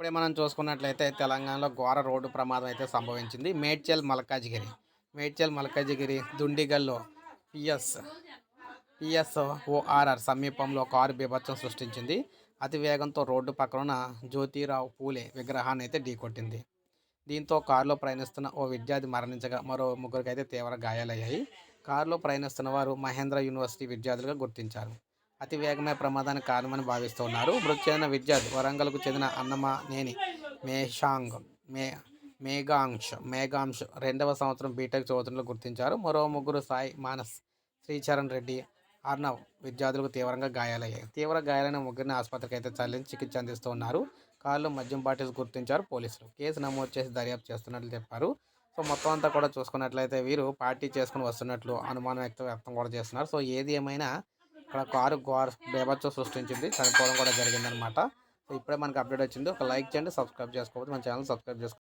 ఇప్పుడే మనం చూసుకున్నట్లయితే తెలంగాణలో ఘోర రోడ్డు ప్రమాదం అయితే సంభవించింది. మేడ్చల్ మల్కాజిగిరి దుండిగల్లో పిఎస్ పిఎస్ఓఆర్ఆర్ సమీపంలో కారు బీభత్సం సృష్టించింది. అతి వేగంతో రోడ్డు పక్కనున్న జ్యోతిరావు పూలే విగ్రహాన్ని అయితే ఢీకొట్టింది. దీంతో కారులో ప్రయాణిస్తున్న ఓ విద్యార్థి మరణించగా మరో ముగ్గురికైతే తీవ్ర గాయాలయ్యాయి. కారులో ప్రయాణిస్తున్న వారు మహేంద్ర యూనివర్సిటీ విద్యార్థులుగా గుర్తించారు. అతి వేగమే ప్రమాదానికి కారణమని భావిస్తున్నారు. మృతి చెందిన విద్యార్థి వరంగల్కు చెందిన అన్నమనేని మేషాంగ్ మే మేఘాంశ్ 2వ సంవత్సరం బీటెక్ చదువుతున్నట్లు గుర్తించారు. మరో ముగ్గురు సాయి మానస్, శ్రీచరణ్ రెడ్డి, అర్ణవ్ విద్యార్థులకు తీవ్రంగా గాయాలయ్యాయి. తీవ్ర గాయాలైన ముగ్గురిని ఆసుపత్రికి అయితే తరలించి చికిత్స అందిస్తూ ఉన్నారు. కారులో మద్యం బాటిల్స్ గుర్తించారు పోలీసులు. కేసు నమోదు చేసి దర్యాప్తు చేస్తున్నట్లు చెప్పారు. సో మొత్తం అంతా కూడా చూసుకున్నట్లయితే వీరు పార్టీ చేసుకుని వస్తున్నట్లు అనుమానం వ్యక్తం కూడా చేస్తున్నారు. సో ఏది ఏమైనా ఇక్కడ కారు బీభత్సం సృష్టించింది, చనిపోవడం కూడా జరిగిందనమాట. సో ఇప్పుడే మనకు అప్డేట్ వచ్చింది. ఒక లైక్ చేయండి, సబ్స్క్రైబ్ చేసుకోకపోతే మన ఛానల్ సబ్స్క్రైబ్ చేసుకోండి.